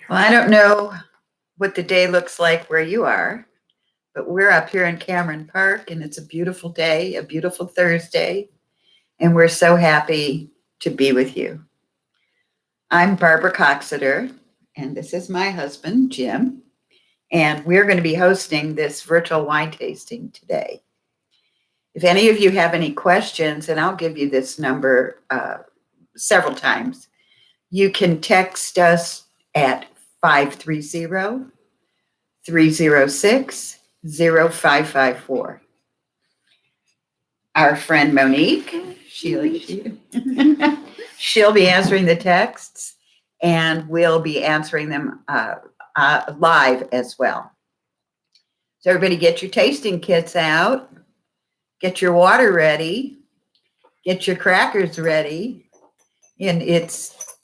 Well, I don't know what the day looks like where you are, but we're up here in Cameron Park and it's a beautiful day, a beautiful Thursday, and we're so happy to be with you. I'm Barbara Coxeter, and this is my husband, Jim, and we're going to be hosting this virtual wine tasting today. If any of you have any questions, and I'll give you this number several times, you can text us at 530-306-0554. Our friend Monique, she'll be answering the texts, and we'll be answering them live as well. So everybody get your tasting kits out, get your water ready, get your crackers ready, and it's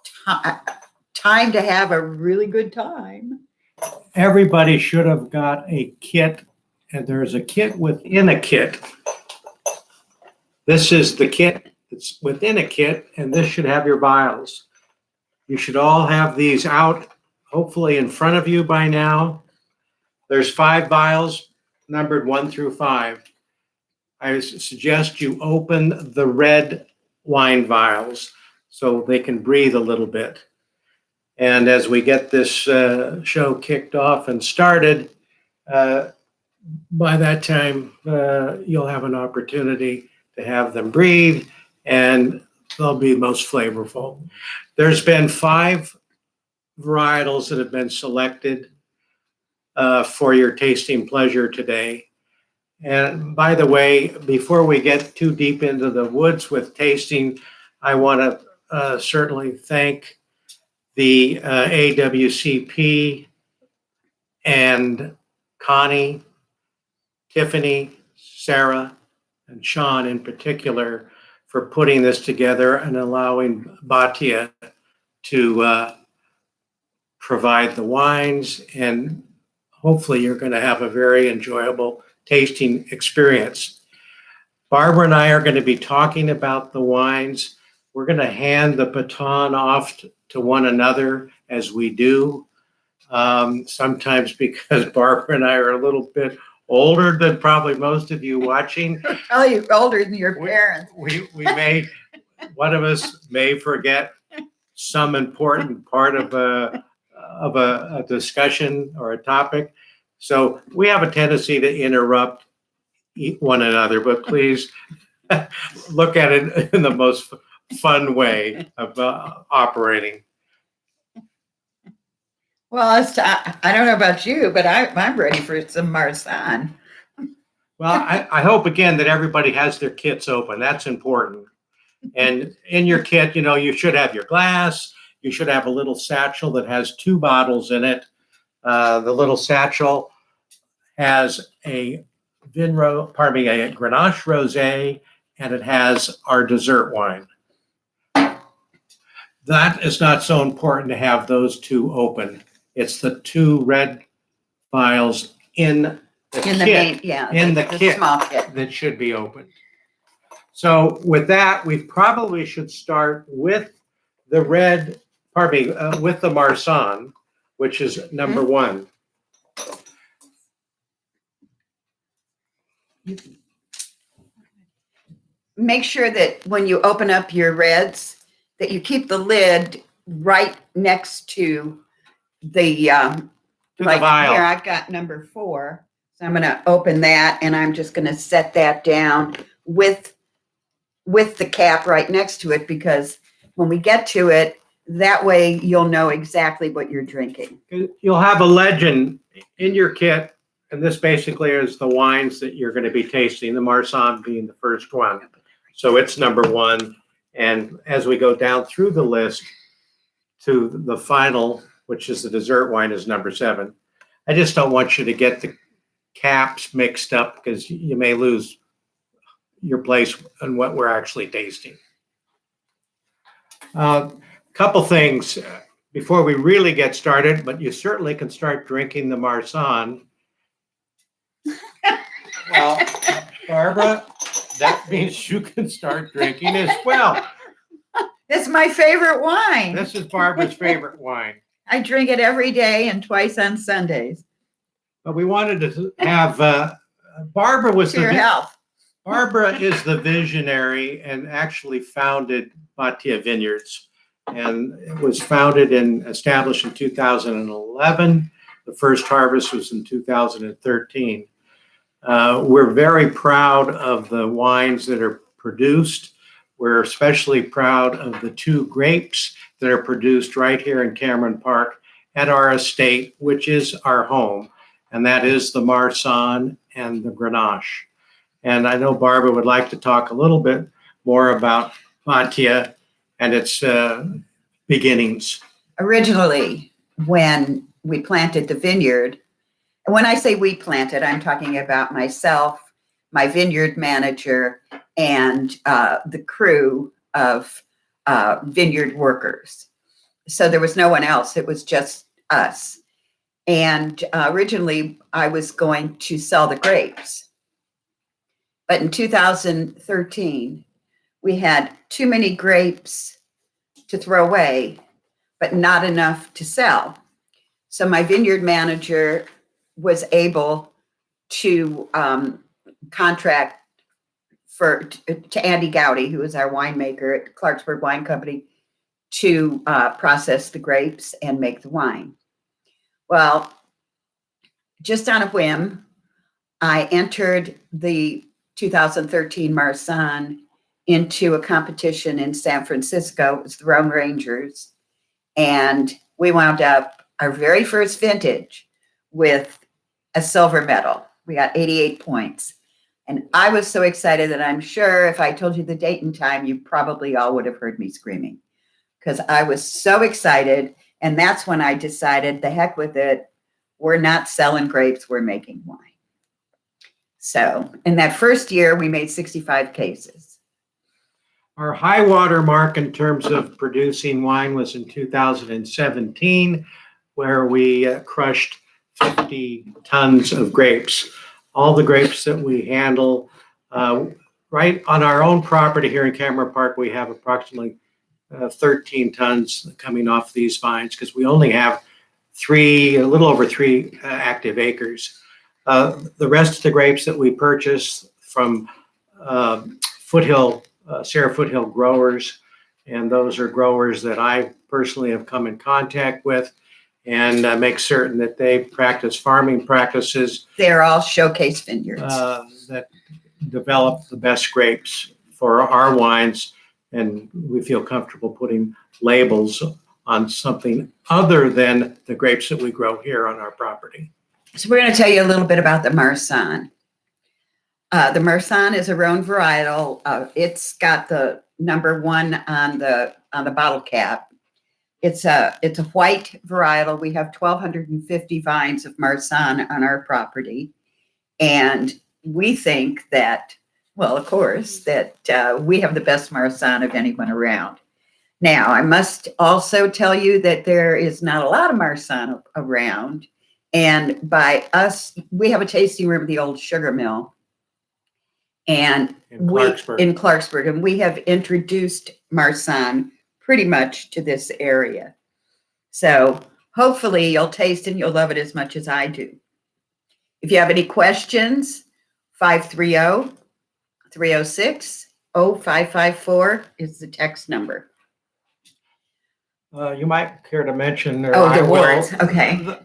time to have a really good time. Everybody should have got a kit, and there's a kit within a kit. This is the kit that's within a kit, and this should have your vials. You should all have these out, hopefully in front of you by now. There's 5 vials, numbered 1 through 5. I suggest you open the red wine vials so they can breathe a little bit. And as we get this show kicked off and started, by that time, you'll have an opportunity to have them breathe, and they'll be most flavorful. There's been 5 varietals that have been selected for your tasting pleasure today. And by the way, before we get too deep into the woods with tasting, I want to certainly thank the AWCP and Connie, Tiffany, Sarah, and Sean in particular for putting this together and allowing Batia to provide the wines. And hopefully you're going to have a very enjoyable tasting experience. Barbara and I are going to be talking about the wines. We're going to hand the baton off to one another as we do. Sometimes because Barbara and I are a little bit older than probably most of you watching. Oh, you're older than your parents. We may, one of us may forget some important part of a discussion or a topic. So we have a tendency to interrupt one another, but please look at it in the most fun way of operating. Well, I don't know about you, but I'm ready for some Marsanne. Well, I hope again that everybody has their kits open. That's important. And in your kit, you should have your glass. You should have a little satchel that has 2 bottles in it. The little satchel has a Grenache Rosé, and it has our dessert wine. That is not so important to have those 2 open. It's the 2 red vials in the kit, kit small kit that should be opened. So with that, we probably should start with the with the Marsanne, which is number 1. Make sure that when you open up your reds, that you keep the lid right next to the vial. Here I've got number 4, so I'm going to open that, and I'm just going to set that down with the cap right next to it, because when we get to it, that way you'll know exactly what you're drinking. You'll have a legend in your kit, and this basically is the wines that you're going to be tasting, the Marsanne being the first one. So it's number 1, and as we go down through the list to the final, which is the dessert wine, is number 7. I just don't want you to get the caps mixed up, because you may lose your place on what we're actually tasting. Couple things before we really get started, but you certainly can start drinking the Marsanne. Well, Barbara, that means you can start drinking as well. It's my favorite wine. This is Barbara's favorite wine. I drink it every day and twice on Sundays. But we wanted to have, Barbara was To your the, health. Barbara is the visionary and actually founded Batia Vineyards. And it was founded and established in 2011. The first harvest was in 2013. We're very proud of the wines that are produced. We're especially proud of the 2 grapes that are produced right here in Cameron Park at our estate, which is our home, and that is the Marsanne and the Grenache. And I know Barbara would like to talk a little bit more about Batia and its beginnings. Originally, when we planted the vineyard, and when I say we planted, I'm talking about myself, my vineyard manager, and the crew of vineyard workers. So there was no one else. It was just us. And originally, I was going to sell the grapes. But in 2013, we had too many grapes to throw away, but not enough to sell. So my vineyard manager was able to contract to Andy Gowdy, who is our winemaker at Clarksburg Wine Company, to process the grapes and make the wine. Well, just on a whim, I entered the 2013 Marsanne into a competition in San Francisco. It was the Rome Rangers. And we wound up our very first vintage with a silver medal. We got 88 points. And I was so excited that I'm sure if I told you the date and time, you probably all would have heard me screaming because I was so excited. And that's when I decided, the heck with it. We're not selling grapes, we're making wine. So in that first year, we made 65 cases. Our high water mark in terms of producing wine was in 2017, where we crushed 50 tons of grapes. All the grapes that we handle right on our own property here in Cameron Park, we have approximately 13 tons coming off these vines because we only have a little over 3 active acres. The rest of the grapes that we purchase from Sierra Foothill growers, and those are growers that I personally have come in contact with and make certain that they practice farming practices. They're all showcase vineyards. That develop the best grapes for our wines, and we feel comfortable putting labels on something other than the grapes that we grow here on our property. So we're going to tell you a little bit about the Marsanne. The Marsanne is a Rhone varietal. It's got the number 1 on the bottle cap. It's a white varietal. We have 1,250 vines of Marsanne on our property, and we think that, well, of course, that we have the best Marsanne of anyone around. Now, I must also tell you that there is not a lot of Marsanne around, and by us, we have a tasting room at the old sugar mill. And in Clarksburg, and we have introduced Marsanne pretty much to this area. So hopefully you'll taste and you'll love it as much as I do. If you have any questions, 530-306-0554 is the text number. You might care to mention. The awards. Okay.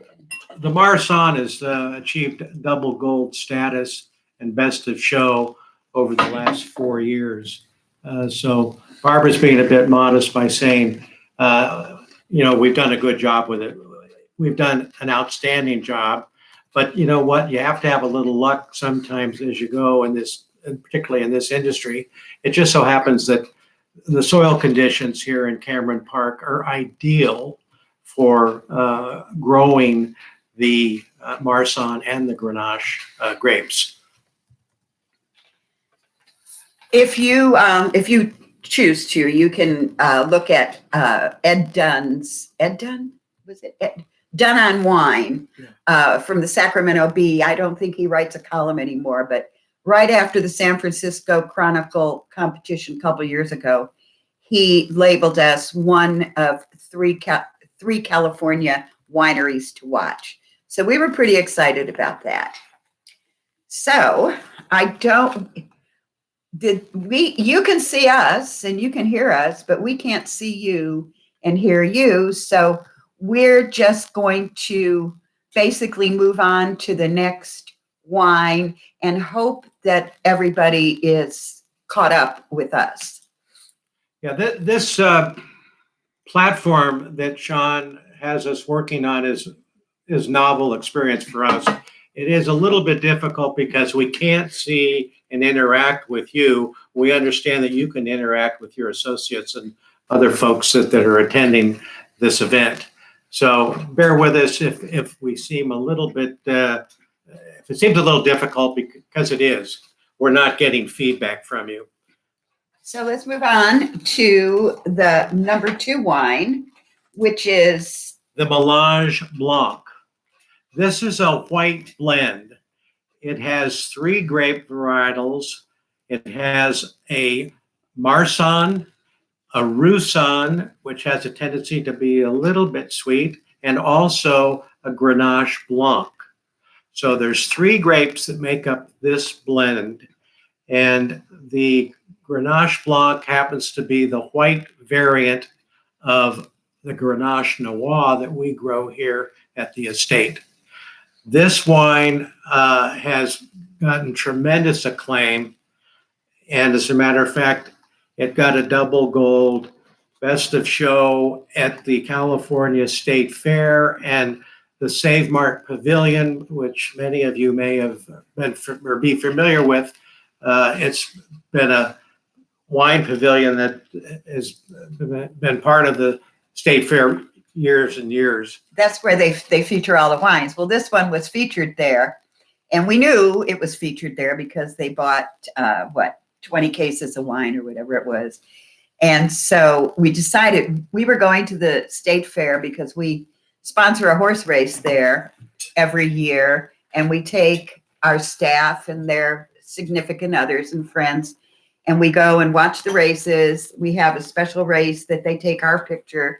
The Marsanne has achieved double gold status and best of show over the last 4 years. So Barbara's being a bit modest by saying, we've done a good job with it. We've done an outstanding job, but you know what? You have to have a little luck sometimes as you go in this, and particularly in this industry. It just so happens that the soil conditions here in Cameron Park are ideal for growing the Marsanne and the Grenache grapes. If you choose to, you can look at Ed Dunn on Wine from the Sacramento Bee. I don't think he writes a column anymore, but right after the San Francisco Chronicle competition a couple years ago, he labeled us one of 3 California wineries to watch. So we were pretty excited about that. So you can see us and you can hear us, but we can't see you and hear you. So we're just going to basically move on to the next wine and hope that everybody is caught up with us. Yeah, this platform that Sean has us working on is novel experience for us. It is a little bit difficult because we can't see and interact with you. We understand that you can interact with your associates and other folks that are attending this event. So bear with us if we seem a little bit, if it seems a little difficult, because it is. We're not getting feedback from you. So let's move on to the number 2 wine, which is the Melange Blanc. This is a white blend. It has 3 grape varietals. It has a Marsanne, a Roussanne, which has a tendency to be a little bit sweet, and also a Grenache Blanc. So there's 3 grapes that make up this blend, and the Grenache Blanc happens to be the white variant of the Grenache Noir that we grow here at the estate. This wine has gotten tremendous acclaim, and as a matter of fact, it got a double gold best of show at the California State Fair and the Save Mart Pavilion, which many of you may have been or be familiar with. It's been a wine pavilion that has been part of the State Fair years and years. That's where they feature all the wines. Well, this one was featured there, and we knew it was featured there because they bought 20 cases of wine or whatever it was. And so we decided we were going to the State Fair because we sponsor a horse race there every year, and we take our staff and their significant others and friends, and we go and watch the races. We have a special race that they take our picture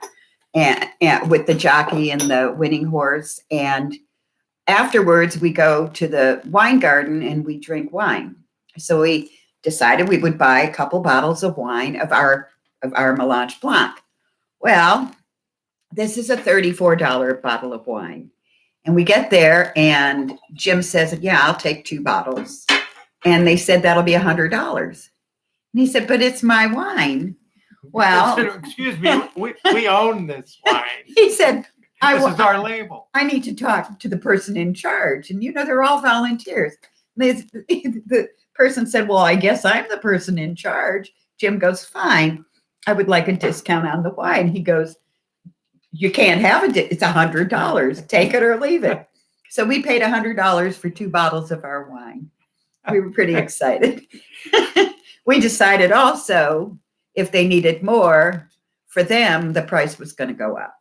and with the jockey and the winning horse. And afterwards, we go to the wine garden and we drink wine. So we decided we would buy a couple bottles of wine of our Melange Blanc. Well, this is a $34 bottle of wine. And we get there and Jim says, yeah, I'll take 2 bottles. And they said, that'll be $100. And he said, but it's my wine. Well, excuse me, we own this wine. He said, this is our label. I need to talk to the person in charge. And, they're all volunteers. The person said, well, I guess I'm the person in charge. Jim goes, fine. I would like a discount on the wine. He goes, you can't have it. It's $100. Take it or leave it. So we paid $100 for 2 bottles of our wine. We were pretty excited. We decided also, if they needed more, for them, the price was going to go up.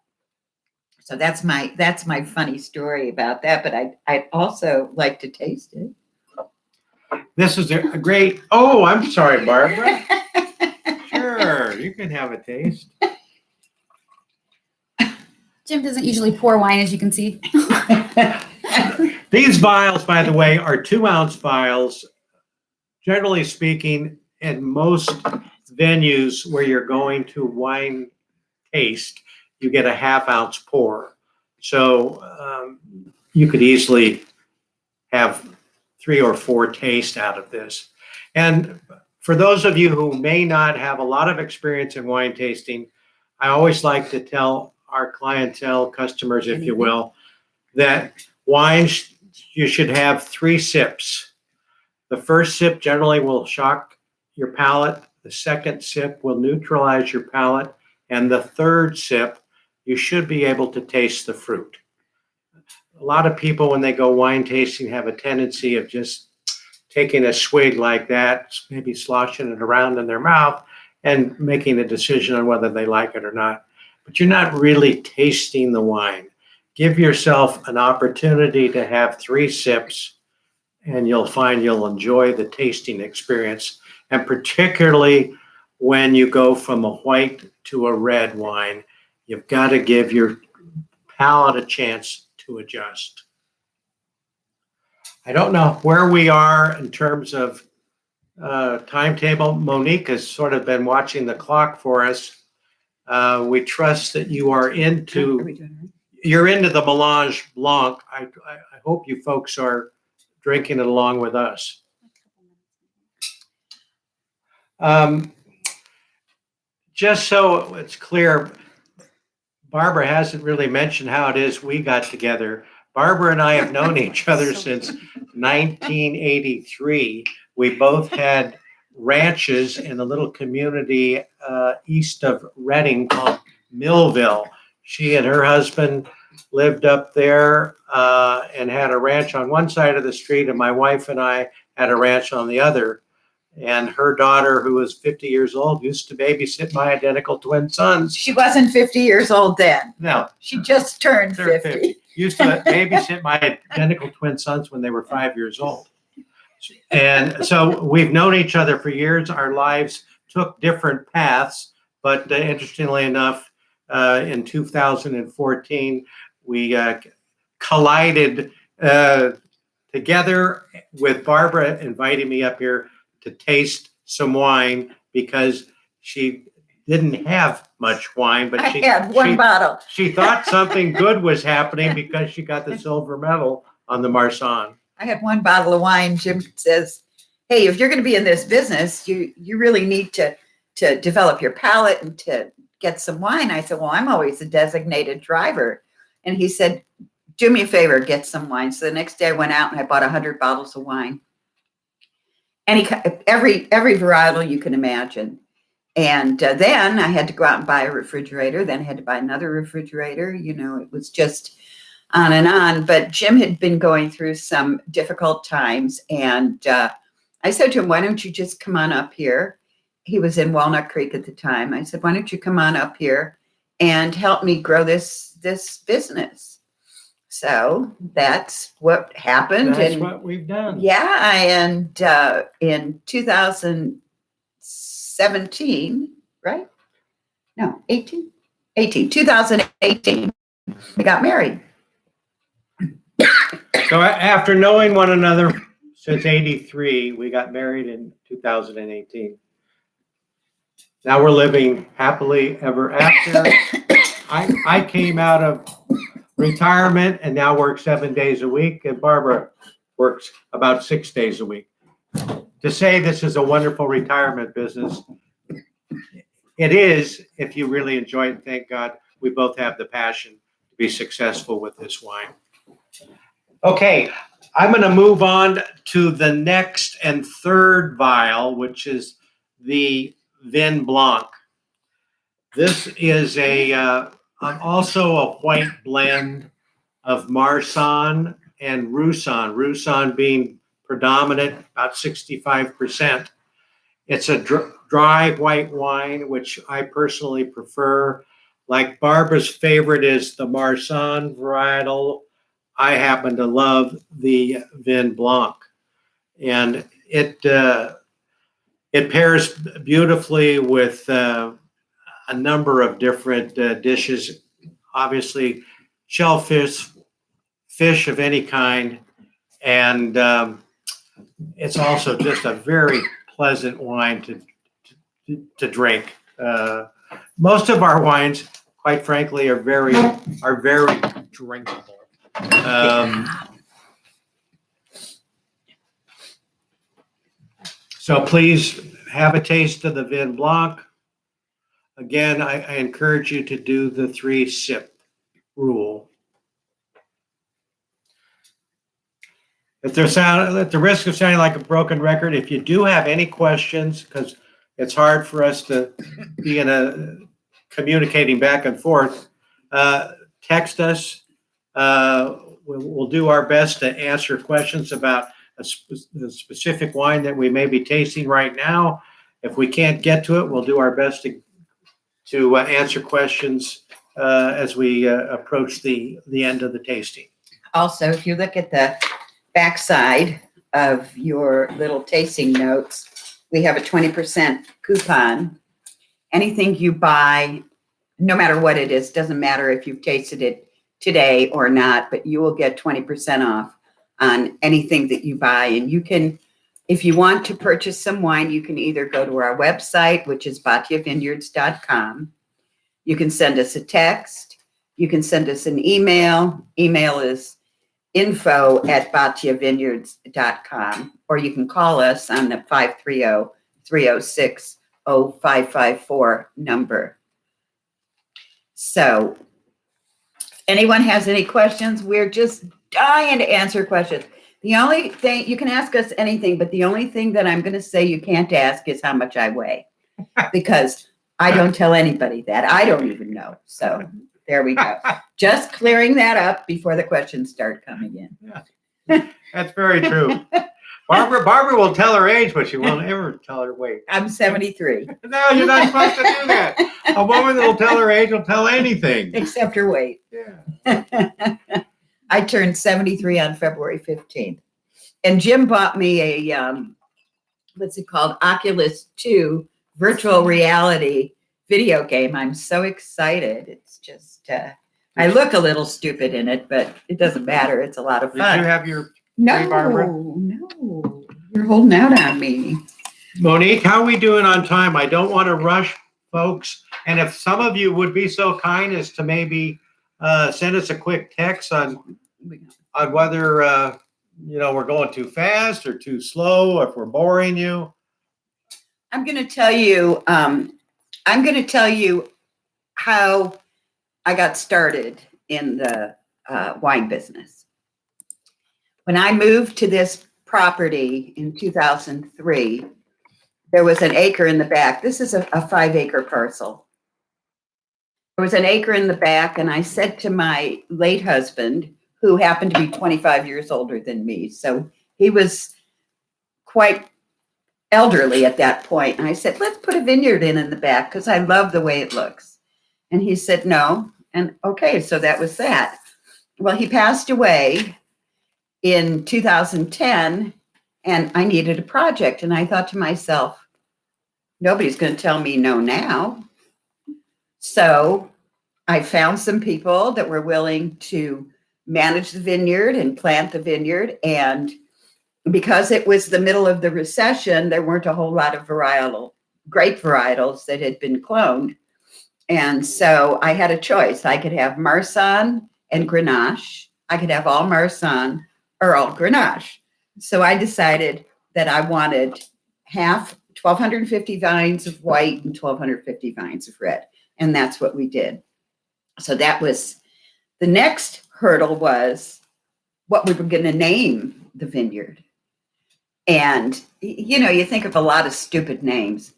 So that's my funny story about that. But I'd also like to taste it. This is a great. Oh, I'm sorry, Barbara. Sure, you can have a taste. Jim doesn't usually pour wine, as you can see. These vials, by the way, are 2-ounce vials. Generally speaking, in most venues where you're going to wine taste, you get a 1/2-ounce pour. So you could easily have 3 or 4 tastes out of this. And for those of you who may not have a lot of experience in wine tasting, I always like to tell our clientele, customers, if you will, that wines, you should have 3 sips. The first sip generally will shock your palate. The second sip will neutralize your palate. And the third sip, you should be able to taste the fruit. A lot of people, when they go wine tasting, have a tendency of just taking a swig like that, maybe sloshing it around in their mouth and making a decision on whether they like it or not. But you're not really tasting the wine. Give yourself an opportunity to have 3 sips, and you'll find you'll enjoy the tasting experience. And particularly when you go from a white to a red wine, you've got to give your palate a chance to adjust. I don't know where we are in terms of timetable. Monique has sort of been watching the clock for us. We trust that you are Are we into, doing all right? you're into the Melange Blanc. I hope you folks are drinking it along with us. Just so it's clear, Barbara hasn't really mentioned how it is we got together. Barbara and I have known each other since 1983. We both had ranches in a little community east of Reading called Millville. She and her husband lived up there and had a ranch on one side of the street, and my wife and I had a ranch on the other. And her daughter, who was 50 years old, used to babysit my identical twin sons. She wasn't 50 years old then. No, She just turned they're 50. used to babysit my identical twin sons when they were 5 years old. And so we've known each other for years. Our lives took different paths, but interestingly enough, in 2014, we collided together with Barbara inviting me up here to taste some wine because she didn't have much wine, but I had one bottle. she thought something good was happening because she got the silver medal on the Marsanne. I had one bottle of wine. Jim says, hey, if you're going to be in this business, you really need to develop your palate and to get some wine. I said, well, I'm always a designated driver. And he said, do me a favor, get some wine. So the next day I went out and I bought 100 bottles of wine. Every varietal you can imagine. And then I had to go out and buy a refrigerator. Then I had to buy another refrigerator. You know, it was just on and on. But Jim had been going through some difficult times. And I said to him, why don't you just come on up here? He was in Walnut Creek at the time. I said, why don't you come on up here and help me grow this business? So that's what happened. That's and what we've done. yeah, and in 2017, right? No, 2018, we got married. So after knowing one another since 83, we got married in 2018. Now we're living happily ever after. I came out of retirement and now work 7 days a week, and Barbara works about 6 days a week. To say this is a wonderful retirement business, it is if you really enjoy it, and thank God we both have the passion to be successful with this wine. Okay, I'm going to move on to the next and third vial, which is the Vin Blanc. This is also a white blend of Marsanne and Roussanne. Roussanne being predominant, about 65%. It's a dry white wine, which I personally prefer. Like Barbara's favorite is the Marsanne varietal. I happen to love the Vin Blanc, and it pairs beautifully with a number of different dishes. Obviously, shellfish, fish of any kind, and it's also just a very pleasant wine to drink. Most of our wines, quite frankly, are very drinkable. So please have a taste of the Vin Blanc. Again, I encourage you to do the 3-sip rule. At the risk of sounding like a broken record, if you do have any questions, because it's hard for us to be communicating back and forth, text us. We'll do our best to answer questions about a specific wine that we may be tasting right now. If we can't get to it, we'll do our best to answer questions as we approach the end of the tasting. Also, if you look at the backside of your little tasting notes, we have a 20% coupon. Anything you buy, no matter what it is, doesn't matter if you've tasted it today or not, but you will get 20% off on anything that you buy. And you can, if you want to purchase some wine, you can either go to our website, which is batiavineyards.com. You can send us a text. You can send us an email. Email is info@batiavineyards.com, or you can call us on the 530-306-0554 number. So, anyone has any questions? We're just dying to answer questions. The only thing, you can ask us anything, but the only thing that I'm going to say you can't ask is how much I weigh, because I don't tell anybody that. I don't even know. So there we go. Just clearing that up before the questions start coming in. That's very true. Barbara will tell her age, but she won't ever tell her weight. I'm 73, No, you're not supposed to do that. A woman that will tell her age will tell anything. except her weight. Yeah. I turned 73 on February 15th. And Jim bought me a, what's it called? Oculus 2 virtual reality video game. I'm so excited. It's just, I look a little stupid in it, but it doesn't matter. It's a lot of Did you fun. have your No, Barbara? no. You're holding out on me. Monique? How are we doing on time? I don't want to rush folks. And if some of you would be so kind as to maybe send us a quick text on whether we're going too fast or too slow, or if we're boring you. I'm going to tell you how I got started in the wine business. When I moved to this property in 2003, there was an acre in the back. This is a 5-acre parcel. There was an acre in the back, and I said to my late husband, who happened to be 25 years older than me, so he was quite elderly at that point. And I said, let's put a vineyard in the back because I love the way it looks. And he said, no. And okay, so that was that. Well, he passed away in 2010, and I needed a project. And I thought to myself, nobody's going to tell me no now. So I found some people that were willing to manage the vineyard and plant the vineyard. And because it was the middle of the recession, there weren't a whole lot of grape varietals that had been cloned. And so I had a choice. I could have Marsanne and Grenache. I could have all Marsanne or all Grenache. So I decided that I wanted half 1,250 vines of white and 1,250 vines of red. And that's what we did. So that was the next hurdle, was what we were going to name the vineyard. And, you think of a lot of stupid names.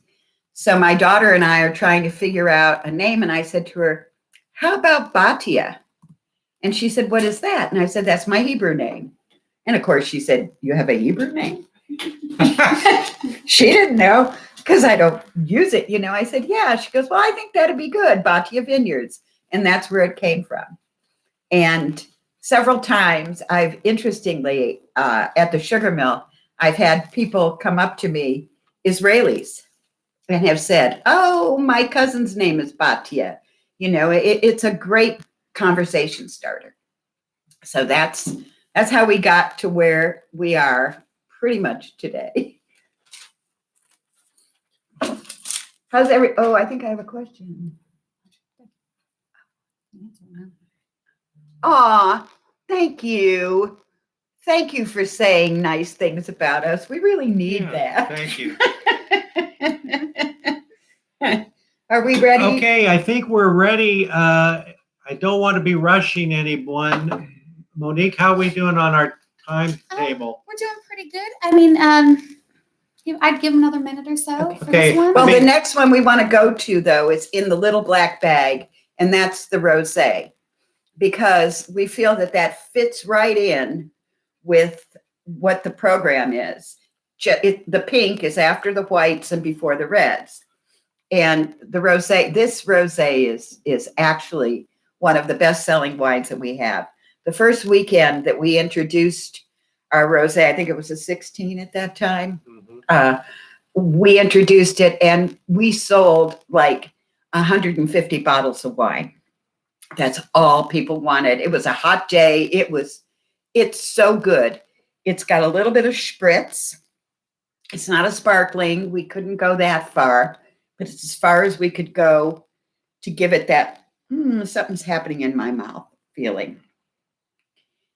So my daughter and I are trying to figure out a name. And I said to her, how about Batia? And she said, what is that? And I said, that's my Hebrew name. And of course, she said, you have a Hebrew name? She didn't know because I don't use it. I said, yeah. She goes, well, I think that'd be good, Batia Vineyards. And that's where it came from. And several times interestingly, at the sugar mill, I've had people come up to me, Israelis, and have said, oh, my cousin's name is Batia. It's a great conversation starter. So that's how we got to where we are pretty much today. I think I have a question. Aw, thank you. Thank you for saying nice things about us. We really need that. Thank you. Are we ready? Okay, I think we're ready. I don't want to be rushing anyone. Monique, how are we doing on our timetable? We're doing pretty good. I mean, I'd give another minute or so for Okay. this one. Well, the next one we want to go to, though, is in the little black bag, and that's the rosé, because we feel that fits right in with what the program is. The pink is after the whites and before the reds. And the rosé, this rosé is actually one of the best-selling wines that we have. The first weekend that we introduced our rosé, I think it was a 16 at that time, we introduced it and we sold like 150 bottles of wine. That's all people wanted. It was a hot day. It's so good. It's got a little bit of spritz. It's not a sparkling. We couldn't go that far, but it's as far as we could go to give it that something's happening in my mouth feeling.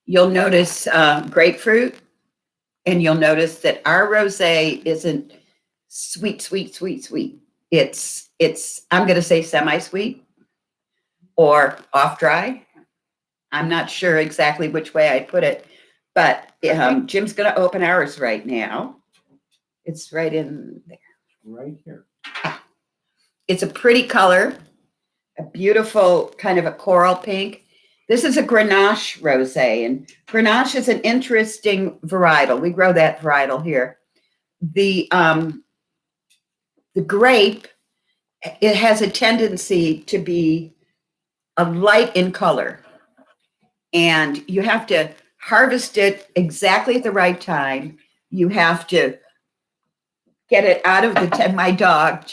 You'll notice grapefruit, and you'll notice that our rosé isn't sweet, sweet, sweet, sweet. It's I'm going to say semi-sweet or off dry. I'm not sure exactly which way I'd put it, but Jim's going to open ours right now. It's right in there. Right here. It's a pretty color, a beautiful kind of a coral pink. This is a Grenache rosé, and Grenache is an interesting varietal. We grow that varietal here. The grape, it has a tendency to be a light in color, and you have to harvest it exactly at the right time. You have to get it out of the tent. My dog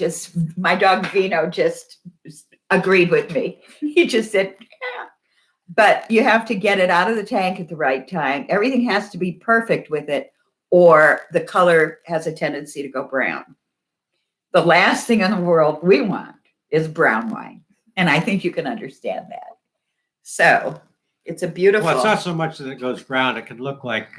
Vino just agreed with me. He just said, yeah. But you have to get it out of the tank at the right time. Everything has to be perfect with it, or the color has a tendency to go brown. The last thing in the world we want is brown wine. And I think you can understand that. So it's a beautiful. Well, it's not so much that it goes brown. It can look like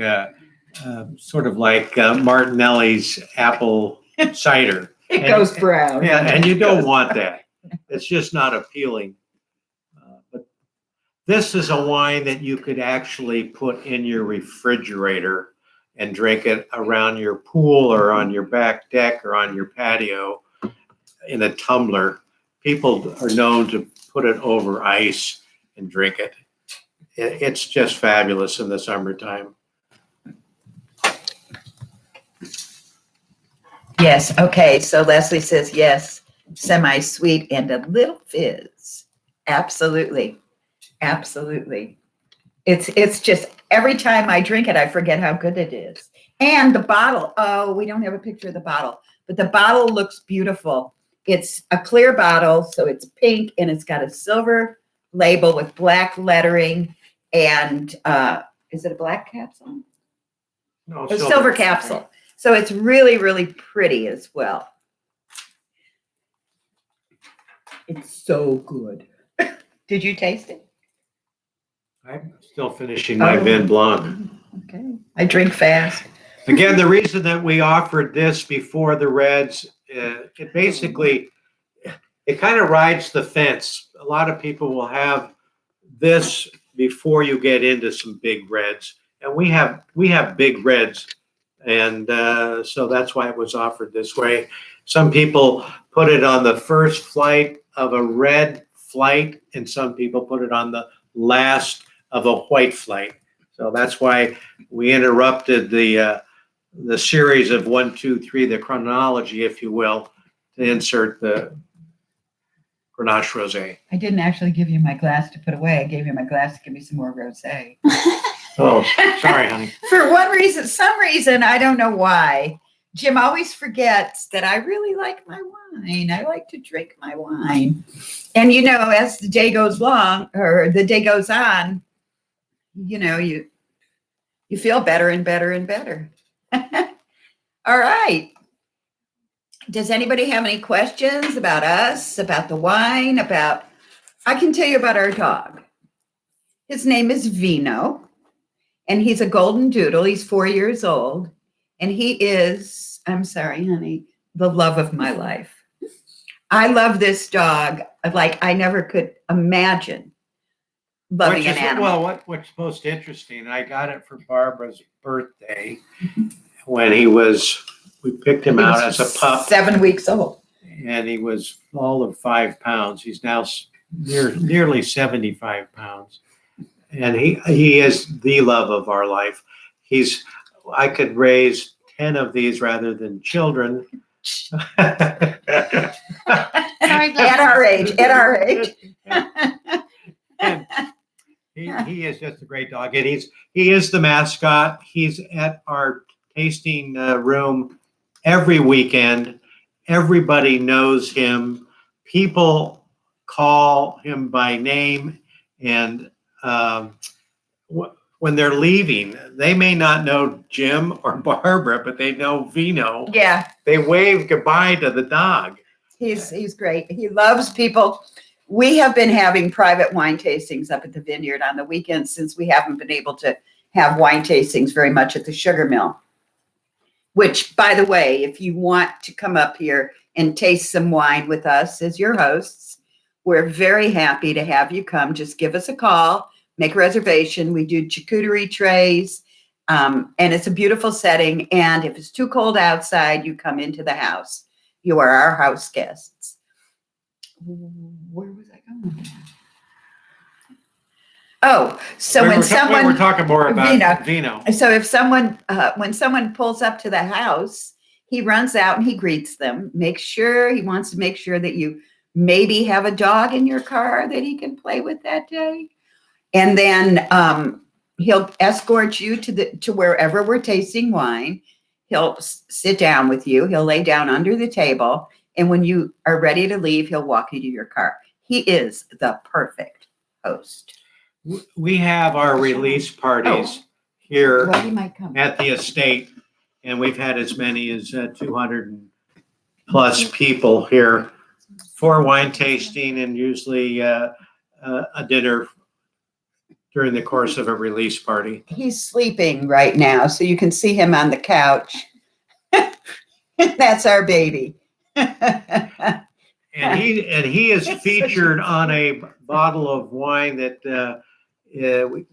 sort of like Martinelli's apple cider. It goes brown. Yeah, and you don't want that. It's just not appealing. But this is a wine that you could actually put in your refrigerator and drink it around your pool or on your back deck or on your patio in a tumbler. People are known to put it over ice and drink it. It's just fabulous in the summertime. Yes. Okay. So Leslie says yes, semi-sweet and a little fizz. Absolutely. Absolutely. It's just every time I drink it, I forget how good it is. And the bottle. Oh, we don't have a picture of the bottle, but the bottle looks beautiful. It's a clear bottle, so it's pink, and it's got a silver label with black lettering. And is it a black capsule? No, A silver capsule. So it's really, really pretty as well. It's so good. Did you taste it? I'm still finishing my Vin Blanc. Okay. I drink fast. Again, the reason that we offered this before the Reds, it basically, it kind of rides the fence. A lot of people will have this before you get into some big Reds. And we have big Reds. And so that's why it was offered this way. Some people put it on the first flight of a red flight, and some people put it on the last of a white flight. So that's why we interrupted the series of 1, 2, 3, the chronology, if you will, to insert the Grenache Rosé. I didn't actually give you my glass to put away. I gave you my glass to give me some more rosé. Oh, sorry, honey. For some reason, I don't know why, Jim always forgets that I really like my wine. I like to drink my wine. And, as the day goes on, you feel better and better and better. All right. Does anybody have any questions about us, about the wine, I can tell you about our dog. His name is Vino, and he's a golden doodle. He's 4 years old, and he is, I'm sorry, honey, the love of my life. I love this dog like I never could imagine loving an animal. Well, what's most interesting, I got it for Barbara's birthday when we picked him out as a pup. 7 weeks old. And he was all of 5 pounds. He's now nearly 75 pounds. And he is the love of our life. I could raise 10 of these rather than children. Sorry, At our age. And he is just a great dog. And he is the mascot. He's at our tasting room every weekend. Everybody knows him. People call him by name And when they're leaving, they may not know Jim or Barbara, but they know Vino. Yeah, They wave goodbye to the dog. he's great. He loves people. We have been having private wine tastings up at the Vineyard on the weekends since we haven't been able to have wine tastings very much at the sugar mill. Which, by the way, if you want to come up here and taste some wine with us as your hosts, we're very happy to have you come. Just give us a call, make a reservation. We do charcuterie trays, and it's a beautiful setting. And if it's too cold outside, you come into the house. You are our house guests. Where was I going? Oh, so when someone, we're talking more about Vino. Vino. So if someone, when someone pulls up to the house, he runs out and he greets them. He wants to make sure that you maybe have a dog in your car that he can play with that day. And then he'll escort you to wherever we're tasting wine. He'll sit down with you. He'll lay down under the table. And when you are ready to leave, he'll walk you to your car. He is the perfect host. We have our release parties here Well, he might come. at the estate, and we've had as many as 200 plus people here for wine tasting, and usually a dinner during the course of a release party. He's sleeping right now, so you can see him on the couch. That's our baby. And he is featured on a bottle of wine that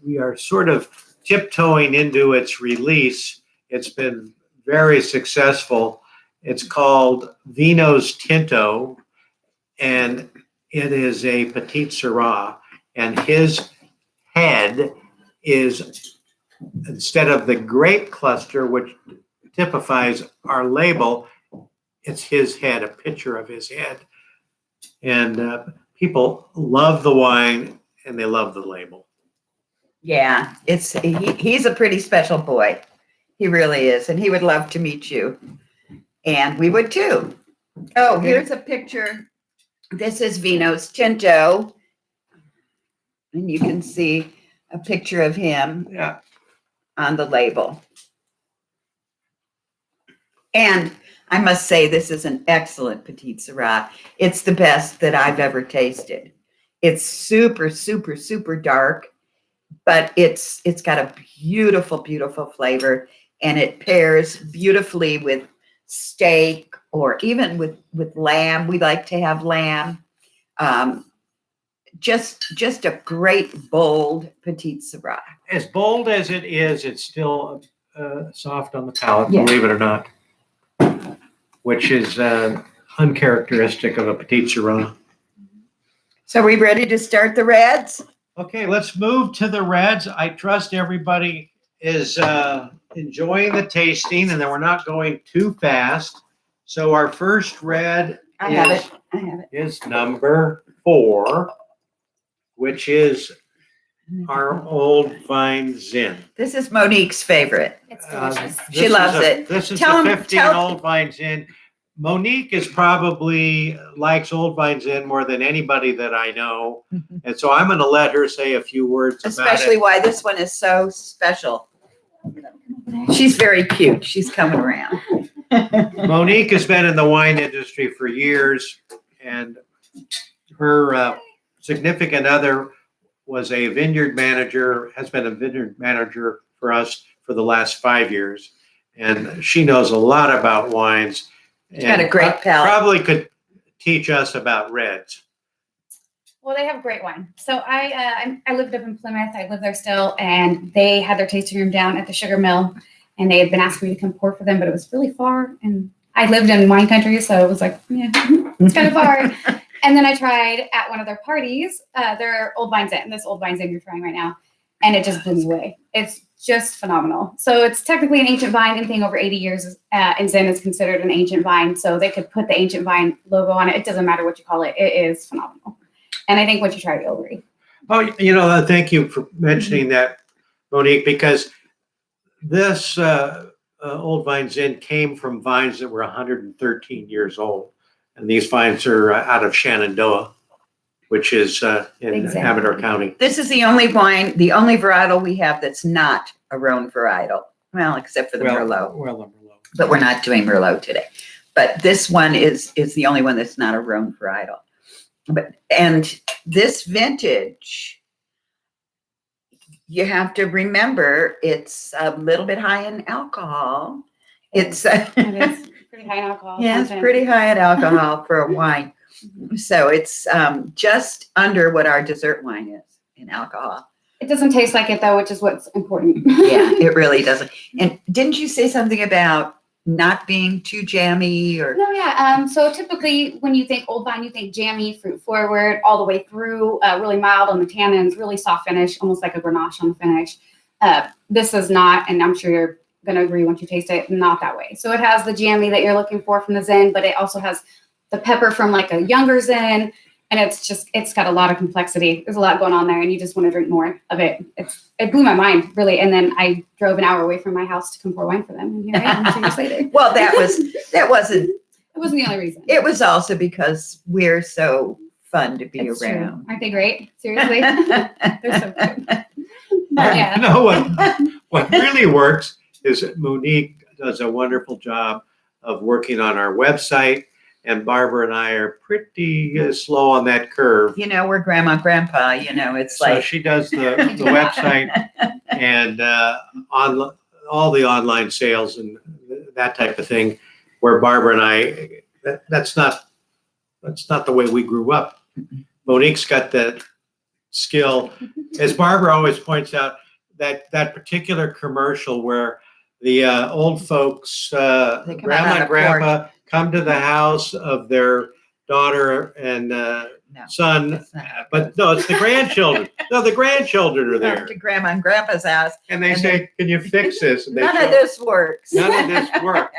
we are sort of tiptoeing into its release. It's been very successful. It's called Vino's Tinto, and it is a Petit Syrah. And his head is, instead of the grape cluster, which typifies our label, it's his head, a picture of his head. And people love the wine and they love the label. Yeah, he's a pretty special boy. He really is. And he would love to meet you. And we would too. Oh, here's a picture. This is Vino's Tinto. And you can see a picture of him on the label. And I must say, this is an excellent Petit Syrah. It's the best that I've ever tasted. It's super, super, super dark, but it's got a beautiful, beautiful flavor, and it pairs beautifully with steak or even with lamb. We like to have lamb. Just a great, bold Petit Syrah. As bold as it is, it's still soft on the palate, Yeah. believe it or not, which is uncharacteristic of a Petit Syrah. So are we ready to start the reds? Okay, let's move to the reds. I trust everybody is enjoying the tasting and that we're not going too fast. So our first red I have it. is number 4, which is our Old Vine Zin. This is Monique's favorite. It's delicious. She loves it. This is Tell the 'em- 15 tell- Old Vine Zin. Monique is probably likes Old Vine Zin more than anybody that I know. And so I'm going to let her say a few words Especially about why this one is so special. She's very cute. She's coming around. it. Monique has been in the wine industry for years, and her significant other was a vineyard manager, has been a vineyard manager for us for the last 5 years. And she knows a lot about wines. She's got a great palate. Probably could teach us about reds. Well, they have great wine. So I lived up in Plymouth. I live there still, and they had their tasting room down at the sugar mill, and they had been asking me to come pour for them, but it was really far, and I lived in wine country, so it was like, yeah, it's kind of far. And then I tried at one of their parties, their Old Vine Zin, this Old Vine Zin you're trying right now, and it just blew me away. It's just phenomenal. So it's technically an ancient vine. Anything over 80 years in Zin is considered an ancient vine. So they could put the ancient vine logo on it. It doesn't matter what you call it. It is phenomenal. And I think once you try it, you'll agree. Oh, thank you for mentioning that, Monique, because this Old Vine Zin came from vines that were 113 years old. And these vines are out of Shenandoah. which is in Exactly. Amador County. This is the only wine, the only varietal we have that's not a Rhone varietal. Well, except for the Merlot, Well, the Merlot. but we're not doing Merlot today. But this one is the only one that's not a Rhone varietal. And this vintage, you have to remember it's a little bit high in alcohol. It's It is pretty high in alcohol. yeah, it's content. pretty high in alcohol for a wine. So it's just under what our dessert wine is in alcohol. It doesn't taste like it though, which is what's important. Yeah, it really doesn't. And didn't you say something about not being too jammy or? No, yeah. So typically when you think old vine, you think jammy, fruit forward, all the way through, really mild on the tannins, really soft finish, almost like a Grenache on the finish. This is not, and I'm sure you're going to agree once you taste it, not that way. So it has the jammy that you're looking for from the Zin, but it also has the pepper from like a younger Zin. And it's got a lot of complexity. There's a lot going on there and you just want to drink more of it. It blew my mind, really. And then I drove an hour away from my house to come pour wine for them. And here I am 2 years later. Well, that wasn't, It wasn't the only reason. it was also because we're so fun to be It's true. around. Aren't they great? Seriously? They're so good. But yeah. You know what really works is that Monique does a wonderful job of working on our website, and Barbara and I are pretty slow on that curve. You know, we're grandma, grandpa, you know, it's So like, she does the website and on all the online sales and that type of thing, where Barbara and I, that's not the way we grew up. Monique's got that skill. As Barbara always points out, that particular commercial where the old folks, They come out grandma on a and grandpa, come to the house of their daughter and no, son, that's not how it but goes. no, it's the grandchildren. No, the grandchildren are Come there. to grandma and grandpa's house. And they And say, can you fix this? And they None show, of this works. none of this works.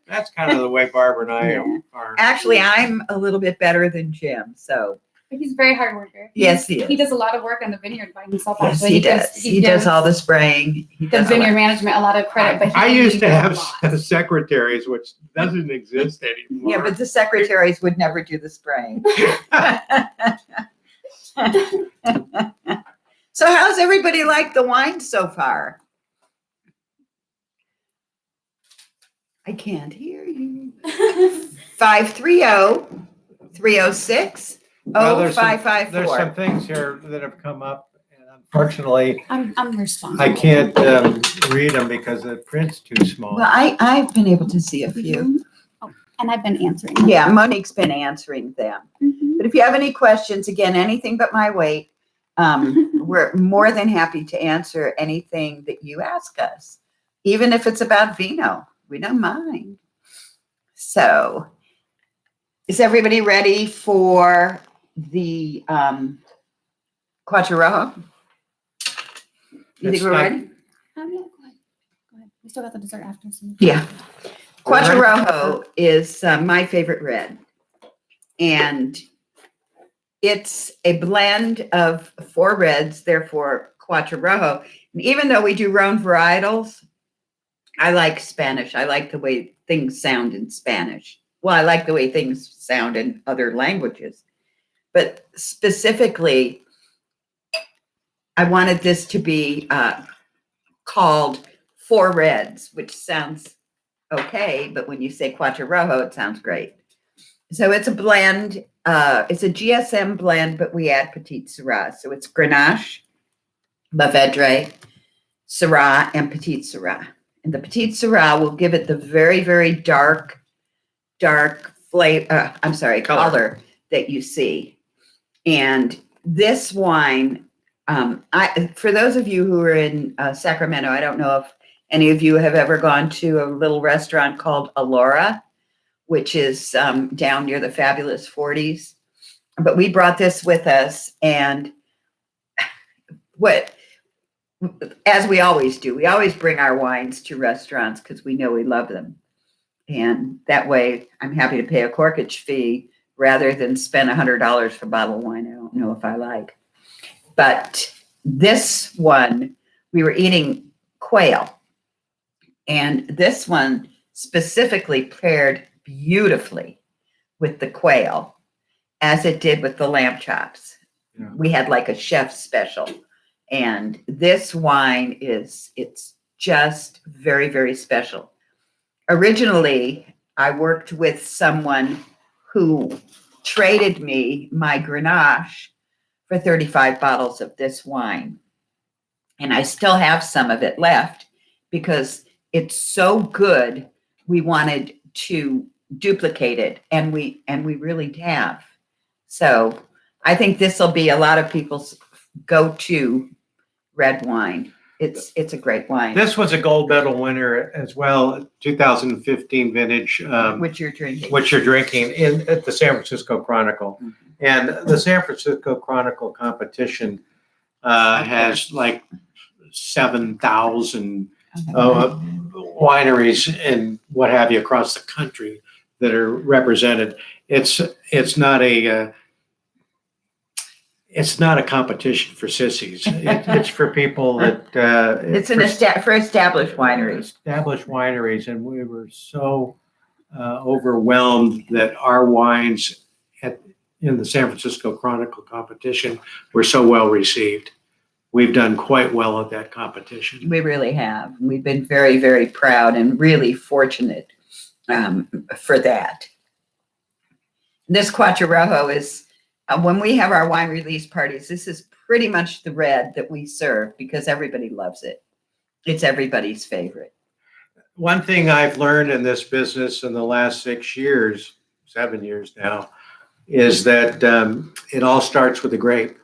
That's kind of the way Barbara and I Yeah. are. Actually, I'm a little bit better than Jim, so But he's a very hard worker. yes, he He is. does a lot of work on the vineyard by himself. Yes, Actually, he does. He does gives all the spraying. He the does all vineyard that. management a lot of credit. But he I used to does a have lot. secretaries, which doesn't exist anymore. Yeah, but the secretaries would never do the spraying. So how's everybody like the wine so far? I can't hear you. 530-306-0554. Well, there's some things here that have come up, and unfortunately, I'm responsible. I can't read them because the print's too small. Well, I've been able to see a few. Oh, and I've been answering. Yeah, Monique's been answering them. Mhm. But if you have any questions, again, anything but my weight, we're more than happy to answer anything that you ask us, even if it's about vino. We don't mind. So, is everybody ready for the Quattro? You think It's we're not- ready? Yeah, go ahead. Go ahead. We still got the dessert after. So. Yeah. All right. Quattro is my favorite red. And it's a blend of 4 reds, therefore Quattro. And even though we do Rhone varietals, I like Spanish. I like the way things sound in Spanish. Well, I like the way things sound in other languages. But specifically, I wanted this to be called 4 reds, which sounds okay, but when you say Quattro, it sounds great. So it's a blend. It's a GSM blend, but we add Petite Syrah. So it's Grenache, Mourvedre, Syrah, and Petite Syrah. And the Petite Syrah will give it the very, very dark flavor. Color that you see. And this wine, for those of you who are in Sacramento, I don't know if any of you have ever gone to a little restaurant called Alora, which is down near the Fabulous 40s. But we brought this with us, and as we always do, we always bring our wines to restaurants because we know we love them. And that way, I'm happy to pay a corkage fee rather than spend $100 for a bottle of wine I don't know if I like. But this one, we were eating quail. And this one specifically paired beautifully with the quail, as it did with the lamb chops. Yeah. We had like a chef special. And this wine it's just very, very special. Originally, I worked with someone who traded me my Grenache for 35 bottles of this wine. And I still have some of it left because it's so good. We wanted to duplicate it, and we really have. So I think this will be a lot of people's go-to red wine. It's a great wine, This was a gold medal winner as well, 2015 vintage, which you're drinking. which you're drinking at the San Francisco Chronicle. Mhm. And the San Francisco Chronicle competition has like 7,000 wineries and what have you across the country that are represented. It's not a competition for sissies. It's for people that It's for established wineries. Established wineries, and we were so overwhelmed that our wines in the San Francisco Chronicle competition were so well received. We've done quite well at that competition. We really have. We've been very, very proud and really fortunate for that. This Cuatro Rojo is, when we have our wine release parties, this is pretty much the red that we serve because everybody loves it. It's everybody's favorite. One thing I've learned in this business in the last 7 years now, is that it all starts with a grape.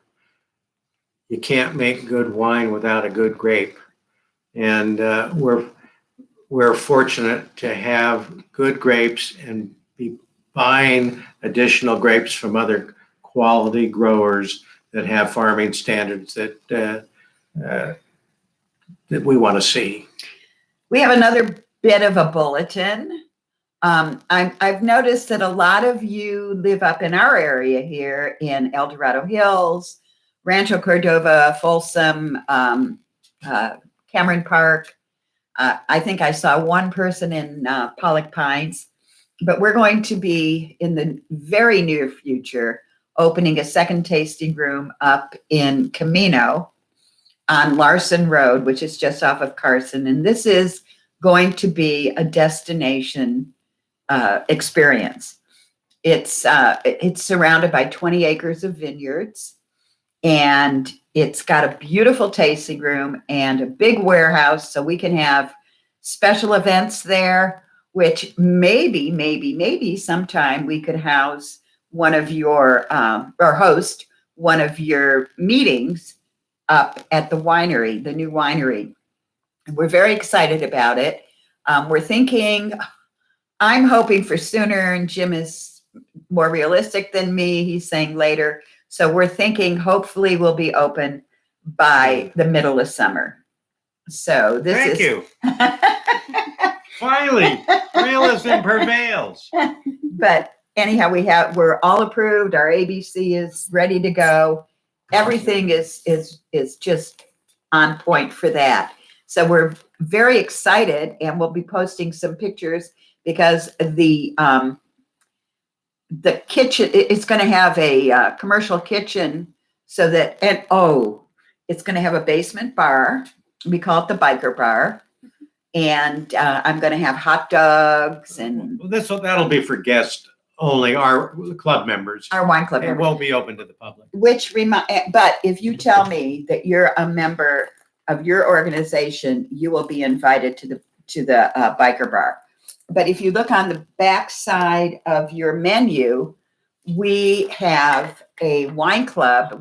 You can't make good wine without a good grape. And we're fortunate to have good grapes and be buying additional grapes from other quality growers that have farming standards that we want to see. We have another bit of a bulletin. I've noticed that a lot of you live up in our area here in El Dorado Hills, Rancho Cordova, Folsom, Cameron Park. I think I saw one person in Pollock Pines, but we're going to be in the very near future opening a second tasting room up in Camino on Larson Road, which is just off of Carson. And this is going to be a destination experience. It's surrounded by 20 acres of vineyards, and it's got a beautiful tasting room and a big warehouse, so we can have special events there, which maybe sometime we could house one of your or host one of your meetings up at the winery, the new winery. We're very excited about it. We're thinking, I'm hoping for sooner, and Jim is more realistic than me. He's saying later. So we're thinking hopefully we'll be open by the middle of summer. So this Thank you. Finally, realism prevails. But anyhow, we're all approved. Our ABC is ready to go. Everything is just on point for that. So we're very excited, and we'll be posting some pictures because the kitchen, it's going to have a commercial kitchen, so that, and it's going to have a basement bar. We call it the biker bar. And I'm going to have hot dogs and That'll be for guests only, our club members. our wine club It members. won't be open to the public. But if you tell me that you're a member of your organization, you will be invited to the biker bar. But if you look on the back side of your menu, we have a wine club.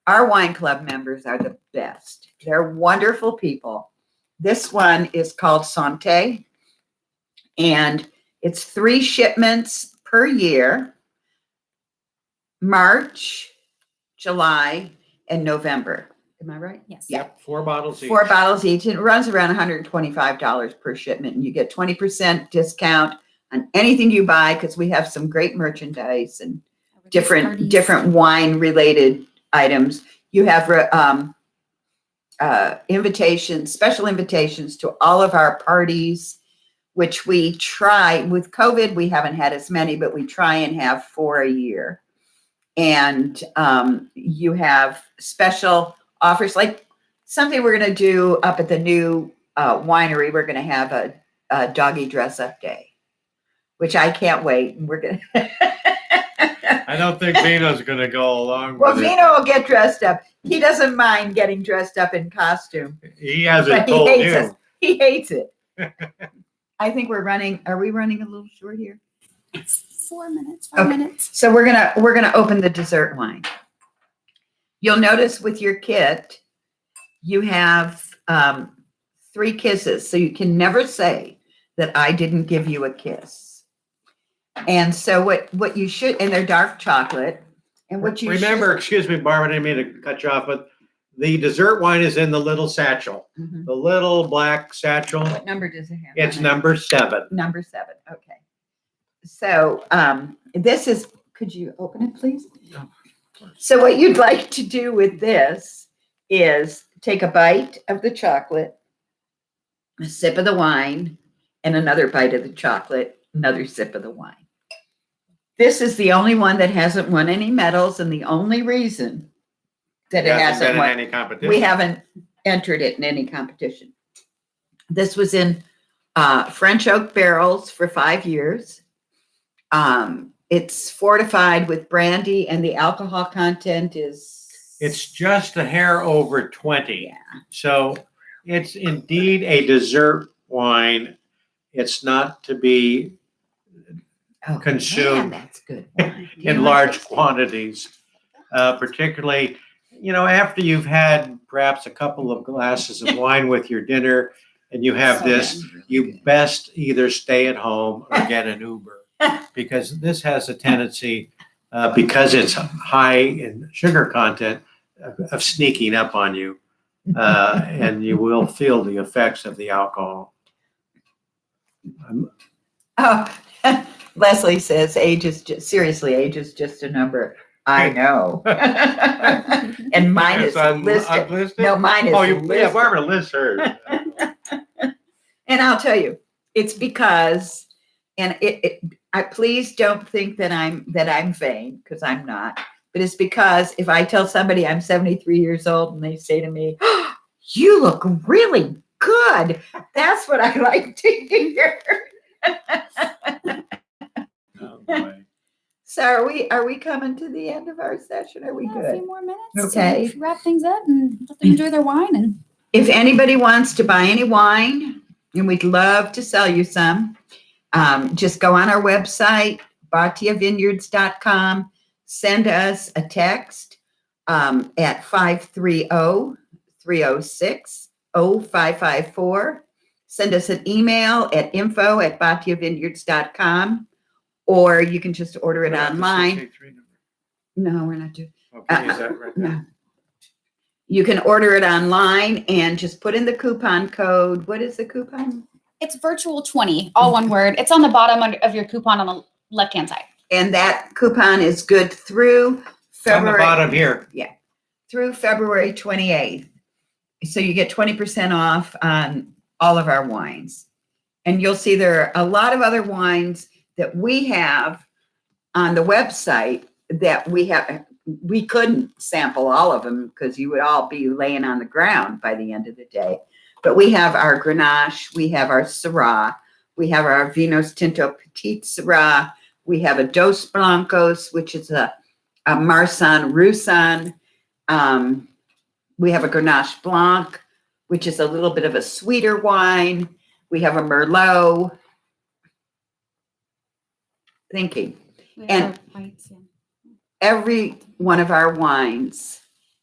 Our wine club members are the best. They're wonderful people. This one is called Santé, and it's 3 shipments per year: March, July, and November. Am I right? Yes. Yeah. Yep, 4 bottles each. 4 bottles each. And it runs around $125 per shipment, and you get 20% discount on anything you buy, because we have some great merchandise and different wine related items. You have special invitations to all of our parties, which we try. With COVID, we haven't had as many, but we try and have 4 a year. And you have special offers, like something we're going to do up at the new winery. We're going to have a doggy dress up day, which I can't wait. And we're going to. I don't think Vino's gonna go along Well, with it. Vino will get dressed up. He doesn't mind getting dressed up in costume. He hasn't But he told hates you. us. He hates it. I think are we running a little short here? It's 4 minutes, Okay. 5 minutes. So we're gonna open the dessert wine. You'll notice with your kit, you have 3 kisses, so you can never say that I didn't give you a kiss. And so what you should, and they're dark chocolate, and what you Remember, excuse me, Barbara, I didn't mean to cut you off, but the dessert wine is in the little satchel, should, the little black satchel. what number does it have? It's on it? number 7. Number 7. Okay. So this is, could you open it, please? So what you'd like to do with this is take a bite of the chocolate, a sip of the wine, and another bite of the chocolate, another sip of the wine. This is the only one that hasn't won any medals, and the only reason that it hasn't been in won. any competition. We haven't entered it in any competition. This was in French oak barrels for 5 years. It's fortified with brandy, and the alcohol content is. It's just a hair over 20. Yeah. So it's indeed a dessert wine. It's not to be Oh, consumed man, that's good wine. Do you in like large this? quantities, particularly, after you've had perhaps a couple of glasses of wine with your dinner and you have So this, good, really you good. best either stay at home or get an Uber, because this has a tendency, because it's high in sugar content, of sneaking up on you, and you will feel the effects of the alcohol. Oh, Leslie says age is just a number. I know. And mine is It's listed. unlisted? No, mine is Oh, listed. Barbara lists hers. And I'll tell you, it's because, and I please don't think that I'm vain, because I'm not. But it's because if I tell somebody I'm 73 years old and they say to me, oh, "You look really good," that's what I like to hear. Oh, boy. So are we coming to the end of our session? Are we Yeah, a good? few more minutes. Okay. To wrap things up and let them enjoy their wine. And If anybody wants to buy any wine, and we'd love to sell you some, just go on our website, batiavineyards.com, send us a text at 530-306-0554. Send us an email at info@batiavineyards.com, or you can just order it What about the online. 683 number? No, we're not doing. Okay, is that right? No. You can order it online and just put in the coupon code. What is the coupon? it's virtual 20, all one word. It's on the bottom of your coupon on the left-hand side. And that coupon is good through On the February, bottom here. through February 28th. So you get 20% off on all of our wines. And you'll see there are a lot of other wines that we have on the website that we couldn't sample all of them because you would all be laying on the ground by the end of the day. But we have our Grenache, we have our Syrah, we have our Vinos Tinto Petit Syrah, we have a Dos Blancos, which is a Marsanne Roussanne. We have a Grenache Blanc, which is a little bit of a sweeter wine. We have a Merlot. Thinking. And- Every one of our wines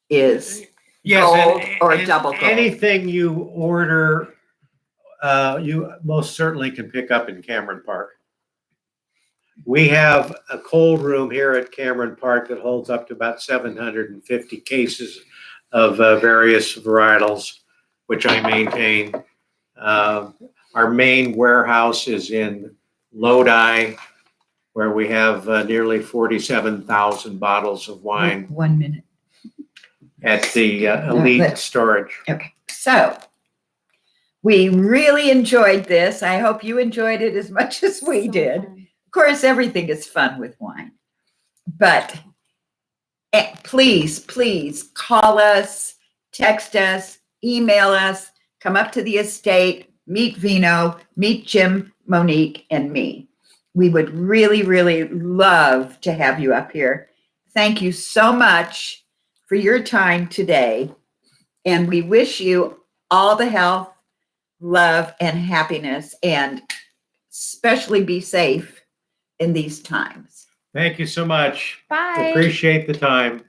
is gold or double gold. Anything you order, you most certainly can pick up in Cameron Park. We have a cold room here at Cameron Park that holds up to about 750 cases of various varietals, which I maintain. Our main warehouse is in Lodi, where we have nearly 47,000 bottles of wine 1 minute. at the elite storage. Okay, so we really enjoyed this. I hope you enjoyed it as much as we did. Of course, everything is fun with wine, but please, please call us, text us, email us, come up to the estate, meet Vino, meet Jim, Monique, and me. We would really, really love to have you up here. Thank you so much for your time today. And we wish you all the health, love, and happiness, and especially be safe in these times. Thank you so much. Bye. Appreciate the time.